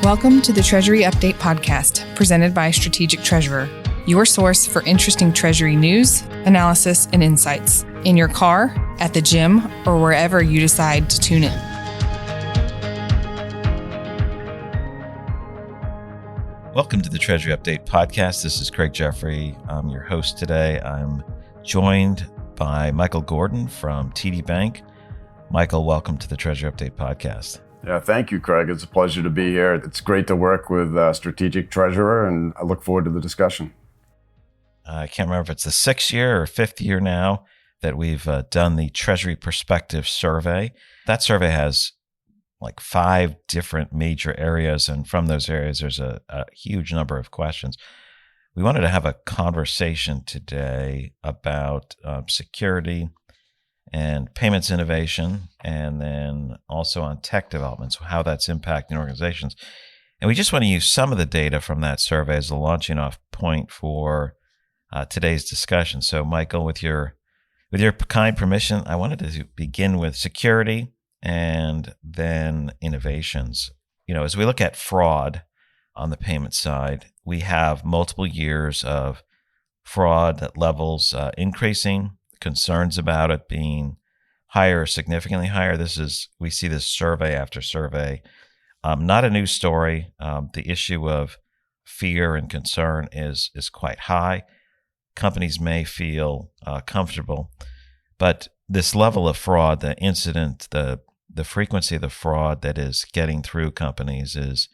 Welcome to the Treasury Update podcast, presented by Strategic Treasurer, your source for interesting Treasury news, analysis, and insights in your car, at the gym, or wherever you decide to tune in. Welcome to the Treasury Update podcast. This is Craig Jeffrey. I'm your host today. I'm joined by Michael Gordon from TD Bank. Michael, welcome to the Treasury Update podcast. Yeah, thank you, Craig. It's a pleasure to be here. It's great to work with Strategic Treasurer, and I look forward to the discussion. I can't remember if it's the 6th year or 5th year now that we've done the Treasury Perspectives Survey. That survey has like 5 different major areas, and from those areas, there's a huge number of questions. We wanted to have a conversation today about security and payments innovation, and then also on tech developments, how that's impacting organizations. And we just want to use some of the data from that survey as a launching off point for today's discussion. So, Michael, with your kind permission, I wanted to begin with security and then innovations. You know, as we look at fraud on the payment side, we have multiple years of fraud levels increasing, concerns about it being higher, significantly higher. We see this survey after survey. Not a new story. The issue of fear and concern is quite high. Companies may feel comfortable, but this level of fraud, the incident, the frequency of the fraud that is getting through companies is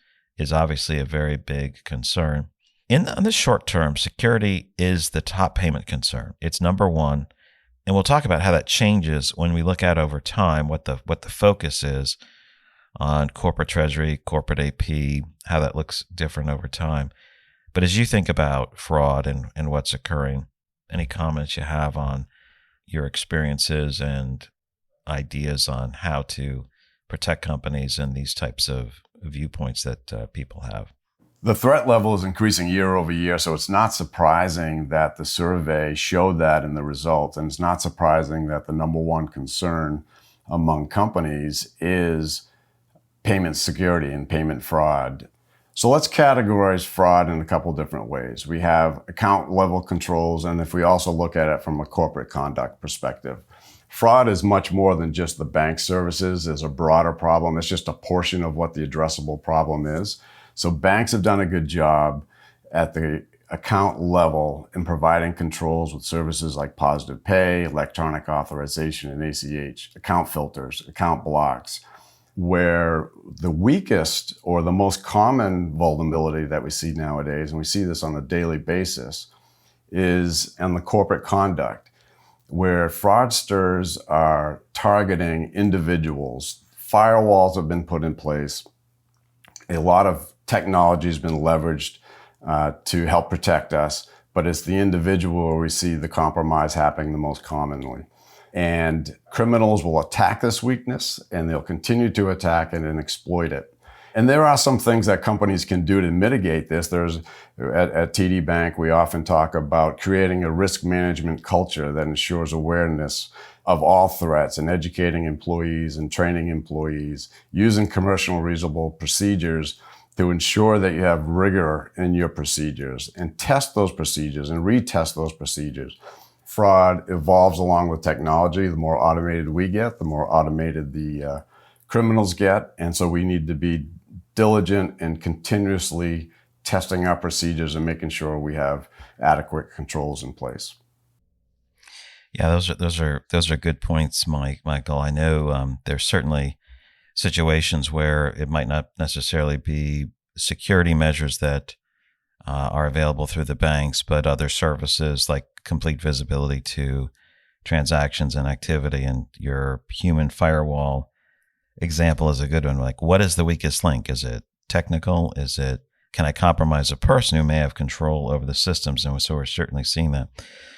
obviously a very big concern. In the short term, security is the top payment concern. It's number one. And we'll talk about how that changes when we look at over time, what the focus is on corporate treasury, corporate AP, how that looks different over time. But as you think about fraud and what's occurring, any comments you have on your experiences and ideas on how to protect companies and these types of viewpoints that people have? The threat level is increasing year over year, so it's not surprising that the survey showed that in the results, and it's not surprising that the number one concern among companies is payment security and payment fraud. So let's categorize fraud in a couple different ways. We have account level controls, and if we also look at it from a corporate conduct perspective, fraud is much more than just the bank services. There's a broader problem. It's just a portion of what the addressable problem is. So banks have done a good job at the account level in providing controls with services like positive pay, electronic authorization, and ACH, account filters, account blocks. Where the weakest or the most common vulnerability that we see nowadays, and we see this on a daily basis, is in the corporate conduct, where fraudsters are targeting individuals. Firewalls have been put in place. A lot of technology has been leveraged to help protect us, but it's the individual where we see the compromise happening the most commonly. And criminals will attack this weakness, and they'll continue to attack it and exploit it. And there are some things that companies can do to mitigate this. At TD Bank, we often talk about creating a risk management culture that ensures awareness of all threats and educating employees and training employees, using commercial reasonable procedures to ensure that you have rigor in your procedures and test those procedures and retest those procedures. Fraud evolves along with technology. The more automated we get, the more automated the criminals get. And so we need to be diligent and continuously testing our procedures and making sure we have adequate controls in place. Yeah, those are good points, Michael. I know there's certainly situations where it might not necessarily be security measures that are available through the banks, but other services like complete visibility to transactions and activity. And your human firewall example is a good one. Like, what is the weakest link? Is it technical? Can I compromise a person who may have control over the systems? And so we're certainly seeing that.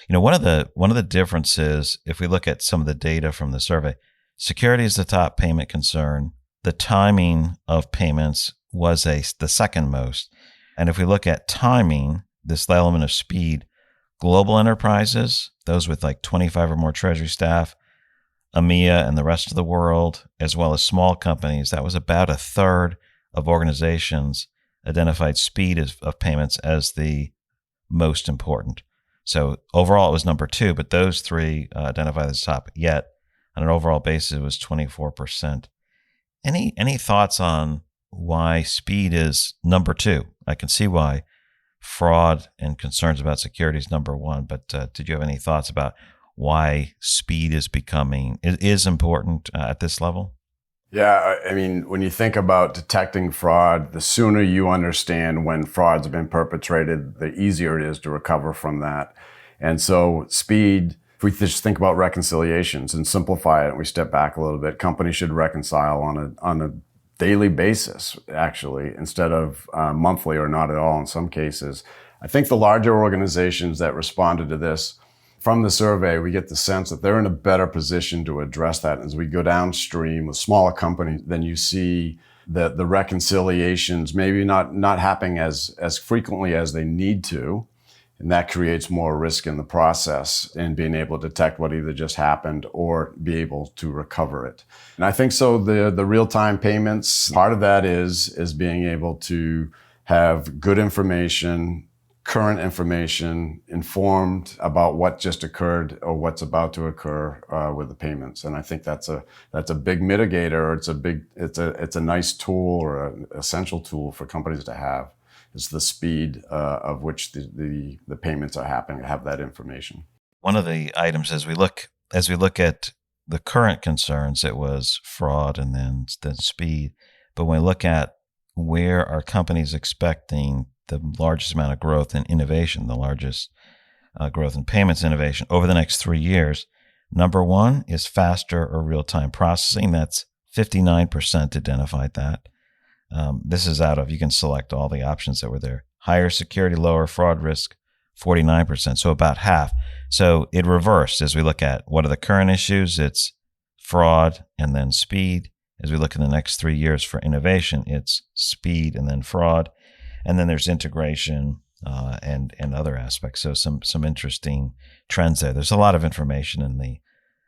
You know, one of the differences, if we look at some of the data from the survey, security is the top payment concern. The timing of payments was the second most. And if we look at timing, this element of speed, global enterprises, those with like 25 or more treasury staff, EMEA and the rest of the world, as well as small companies, that was about a third of organizations identified speed of payments as the most important. So overall, it was number 2, but those 3 identified as top. Yet, on an overall basis, it was 24%. Any thoughts on why speed is number 2? I can see why fraud and concerns about security is number 1, but did you have any thoughts about why speed is important at this level? Yeah, I mean, when you think about detecting fraud, the sooner you understand when fraud's been perpetrated, the easier it is to recover from that. And so speed, if we just think about reconciliations and simplify it and we step back a little bit, companies should reconcile on a daily basis, actually, instead of monthly or not at all in some cases. I think the larger organizations that responded to this, from the survey, we get the sense that they're in a better position to address that. As we go downstream with smaller companies, then you see that the reconciliations maybe not happening as frequently as they need to. And that creates more risk in the process in being able to detect what either just happened or be able to recover it. And I think so the real-time payments, part of that is being able to have good information, current information, informed about what just occurred or what's about to occur with the payments. And I think that's a big mitigator. It's a nice tool or an essential tool for companies to have. It's the speed of which the payments are happening, to have that information. One of the items as we look at the current concerns, it was fraud and then speed. But when we look at where are companies expecting the largest amount of growth in innovation, the largest growth in payments innovation over the next 3 years, number 1 is faster or real-time processing. That's 59% identified that. This is you can select all the options that were there. Higher security, lower fraud risk, 49%, so about half. So it reversed as we look at what are the current issues. It's fraud and then speed. As we look in the next 3 years for innovation, it's speed and then fraud. And then there's integration and other aspects. So some interesting trends there. There's a lot of information in the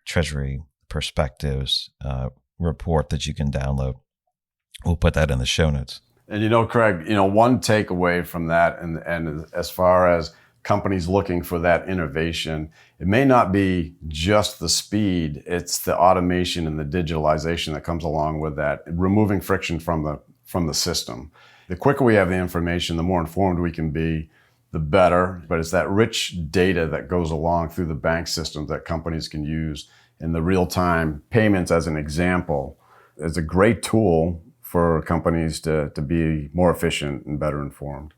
Treasury Perspectives report that you can download. We'll put that in the show notes. And Craig, one takeaway from that, and as far as companies looking for that innovation, it may not be just the speed, it's the automation and the digitalization that comes along with that, removing friction from the system. The quicker we have the information, the more informed we can be, the better. But it's that rich data that goes along through the bank systems that companies can use. And the real-time payments, as an example, is a great tool for companies to be more efficient and better informed.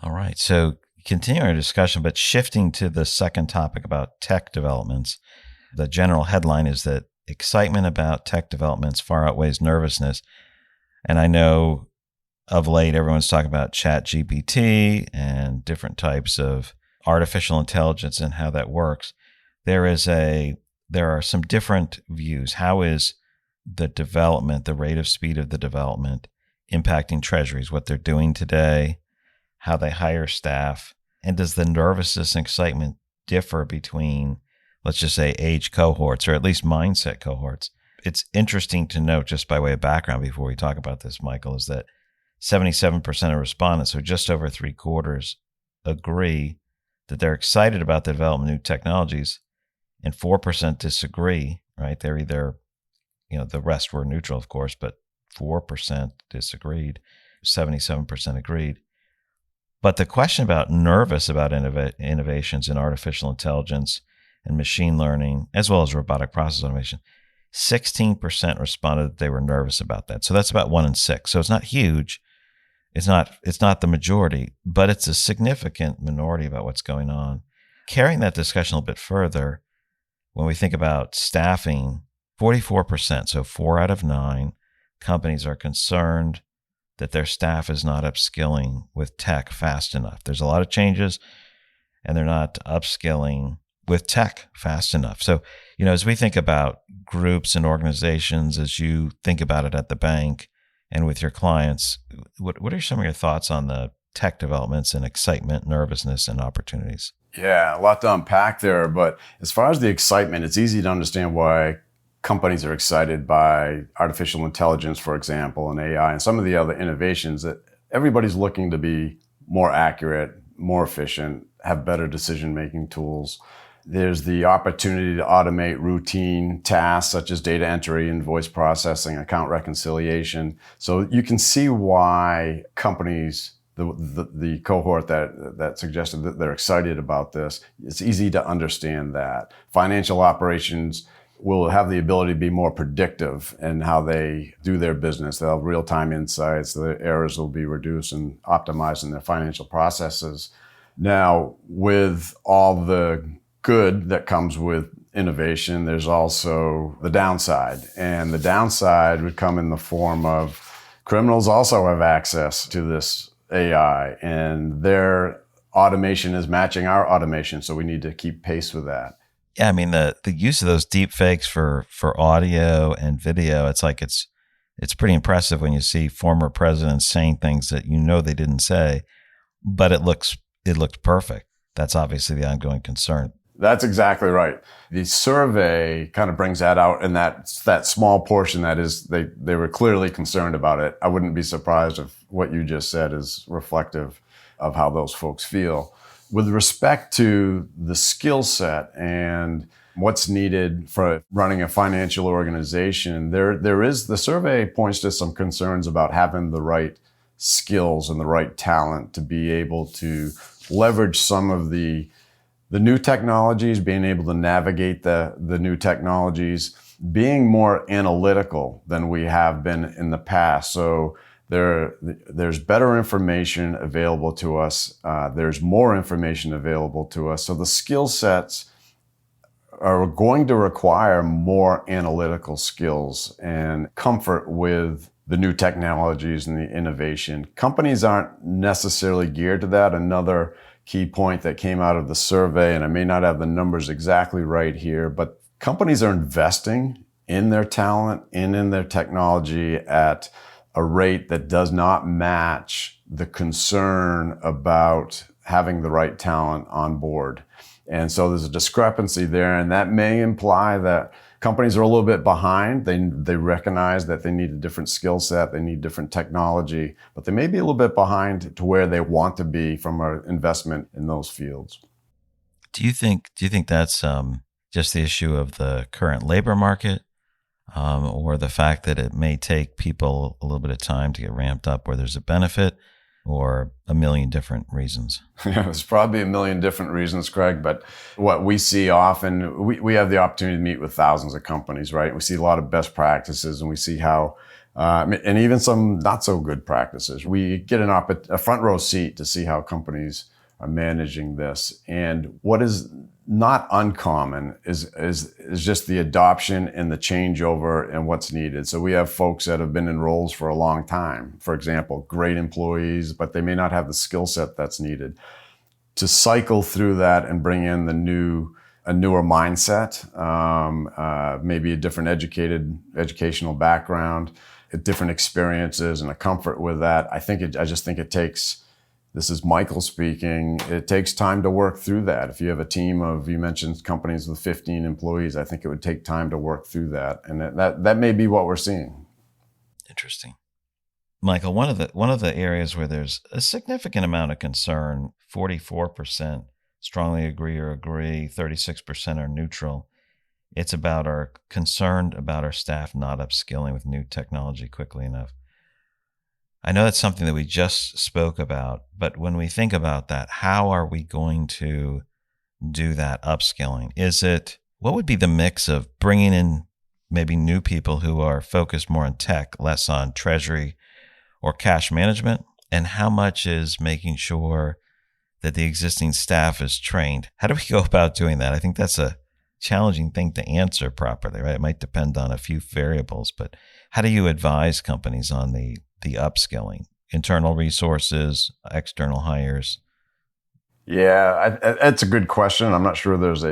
All right. So continuing our discussion, but shifting to the second topic about tech developments, the general headline is that excitement about tech developments far outweighs nervousness. And I know of late, everyone's talking about ChatGPT and different types of artificial intelligence and how that works. There are some different views. How is the development, the rate of speed of the development impacting treasuries, what they're doing today, how they hire staff, and does the nervousness and excitement differ between, let's just say, age cohorts or at least mindset cohorts? It's interesting to note, just by way of background before we talk about this, Michael, is that 77% of respondents, so just over 3/4, agree that they're excited about the development of new technologies, and 4% disagree, right? They're either, the rest were neutral, of course, but 4% disagreed, 77% agreed. But the question about nervous about innovations in artificial intelligence and machine learning, as well as robotic process automation, 16% responded that they were nervous about that. So that's about 1 in 6. So it's not huge. It's not the majority, but it's a significant minority about what's going on. Carrying that discussion a little bit further, when we think about staffing, 44%, so 4 out of 9 companies are concerned that their staff is not upskilling with tech fast enough. There's a lot of changes, and they're not upskilling with tech fast enough. So, as we think about groups and organizations, as you think about it at the bank and with your clients, what are some of your thoughts on the tech developments and excitement, nervousness, and opportunities? Yeah, a lot to unpack there. But as far as the excitement, it's easy to understand why companies are excited by artificial intelligence, for example, and AI, and some of the other innovations that everybody's looking to be more accurate, more efficient, have better decision-making tools. There's the opportunity to automate routine tasks such as data entry, invoice processing, account reconciliation. So you can see why companies, the cohort that suggested that they're excited about this, it's easy to understand that. Financial operations will have the ability to be more predictive in how they do their business. They'll have real-time insights, the errors will be reduced and optimized in their financial processes. Now, with all the good that comes with innovation, there's also the downside. And the downside would come in the form of criminals also have access to this AI, and their automation is matching our automation. So we need to keep pace with that. Yeah, I mean, the use of those deep fakes for audio and video, it's like it's pretty impressive when you see former presidents saying things that you know they didn't say, but it looked perfect. That's obviously the ongoing concern. That's exactly right. The survey kind of brings that out, and that small portion that is, they were clearly concerned about it. I wouldn't be surprised if what you just said is reflective of how those folks feel. With respect to the skill set and what's needed for running a financial organization, the survey points to some concerns about having the right skills and the right talent to be able to leverage some of the new technologies, being able to navigate the new technologies, being more analytical than we have been in the past. So there's better information available to us. There's more information available to us. So the skill sets are going to require more analytical skills and comfort with the new technologies and the innovation. Companies aren't necessarily geared to that. Another key point that came out of the survey, and I may not have the numbers exactly right here, but companies are investing in their talent and in their technology at a rate that does not match the concern about having the right talent on board. And so there's a discrepancy there, and that may imply that companies are a little bit behind. They recognize that they need a different skill set, they need different technology, but they may be a little bit behind to where they want to be from an investment in those fields. Do you think that's just the issue of the current labor market, or the fact that it may take people a little bit of time to get ramped up where there's a benefit, or a million different reasons? Yeah, there's probably a million different reasons, Craig, but what we see often, we have the opportunity to meet with thousands of companies, right? We see a lot of best practices, and we see how, and even some not so good practices. We get a front row seat to see how companies are managing this. And what is not uncommon is just the adoption and the changeover and what's needed. So we have folks that have been in roles for a long time, for example, great employees, but they may not have the skill set that's needed to cycle through that and bring in a newer mindset, maybe a different educational background, different experiences, and a comfort with that. I just think it takes. This is Michael speaking. It takes time to work through that. If you have a team of, you mentioned companies with 15 employees, I think it would take time to work through that. And that may be what we're seeing. Interesting. Michael, one of the areas where there's a significant amount of concern, 44% strongly agree or agree, 36% are neutral. It's about our concerned about our staff not upskilling with new technology quickly enough. I know that's something that we just spoke about, but when we think about that, how are we going to do that upskilling? What would be the mix of bringing in maybe new people who are focused more on tech, less on treasury or cash management? And how much is making sure that the existing staff is trained? How do we go about doing that? I think that's a challenging thing to answer properly, right? It might depend on a few variables, but how do you advise companies on the upskilling, internal resources, external hires? Yeah, that's a good question. I'm not sure there's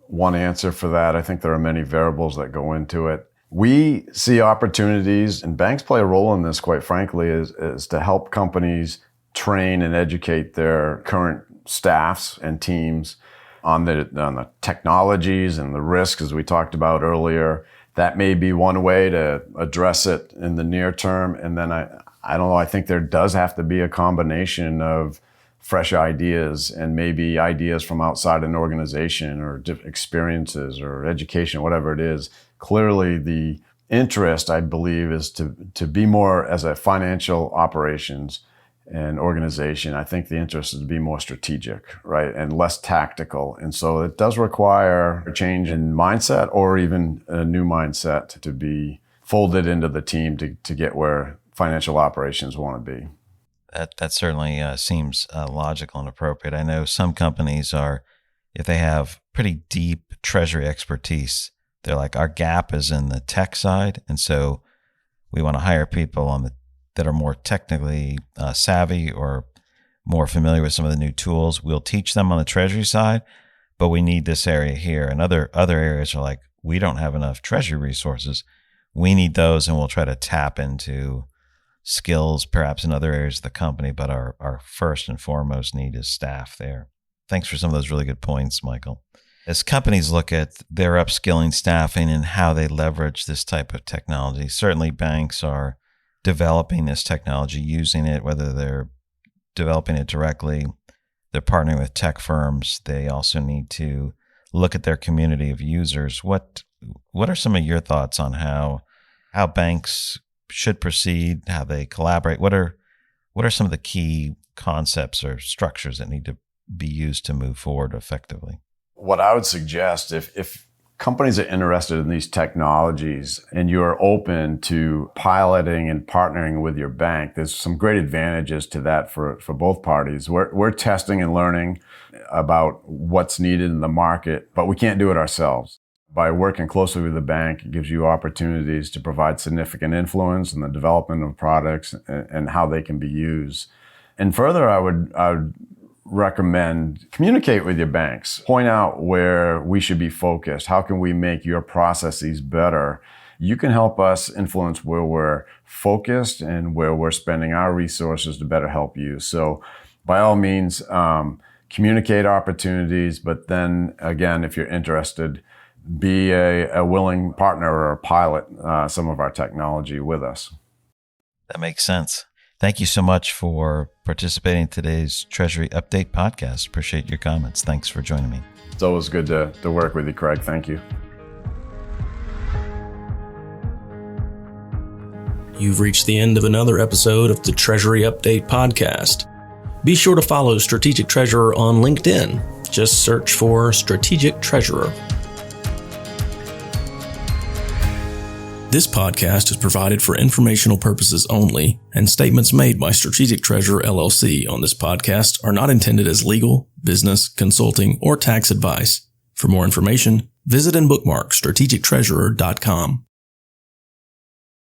one answer for that. I think there are many variables that go into it. We see opportunities, and banks play a role in this, quite frankly, is to help companies train and educate their current staffs and teams on the technologies and the risks, as we talked about earlier, that may be one way to address it in the near term. And then I don't know, I think there does have to be a combination of fresh ideas and maybe ideas from outside an organization or experiences or education, whatever it is. Clearly, the interest, I believe, is to be more as a financial operations and organization. I think the interest is to be more strategic, right, and less tactical. And so it does require a change in mindset or even a new mindset to be folded into the team to get where financial operations want to be. That certainly seems logical and appropriate. I know some companies if they have pretty deep treasury expertise, they're like, our gap is in the tech side, and so we want to hire people that are more technically savvy or more familiar with some of the new tools. We'll teach them on the treasury side, but we need this area here. And other areas are like, we don't have enough treasury resources. We need those, and we'll try to tap into skills perhaps in other areas of the company, but our first and foremost need is staff there. Thanks for some of those really good points, Michael. As companies look at their upskilling, staffing, and how they leverage this type of technology, certainly banks are developing this technology, using it, whether they're developing it directly, they're partnering with tech firms. They also need to look at their community of users. What are some of your thoughts on how banks should proceed, how they collaborate? What are some of the key concepts or structures that need to be used to move forward effectively? What I would suggest, if companies are interested in these technologies and you're open to piloting and partnering with your bank, there's some great advantages to that for both parties. We're testing and learning about what's needed in the market, but we can't do it ourselves. By working closely with the bank, it gives you opportunities to provide significant influence in the development of products and how they can be used. And further, I would recommend communicate with your banks. Point out where we should be focused. How can we make your processes better? You can help us influence where we're focused and where we're spending our resources to better help you. So by all means, communicate opportunities, but then again, if you're interested, be a willing partner or pilot some of our technology with us. That makes sense. Thank you so much for participating in today's Treasury Update podcast. Appreciate your comments. Thanks for joining me. It's always good to work with you, Craig. Thank you. You've reached the end of another episode of the Treasury Update podcast. Be sure to follow Strategic Treasurer on LinkedIn. Just search for Strategic Treasurer. This podcast is provided for informational purposes only, and statements made by Strategic Treasurer LLC on this podcast are not intended as legal, business, consulting, or tax advice. For more information, visit and bookmark strategictreasurer.com.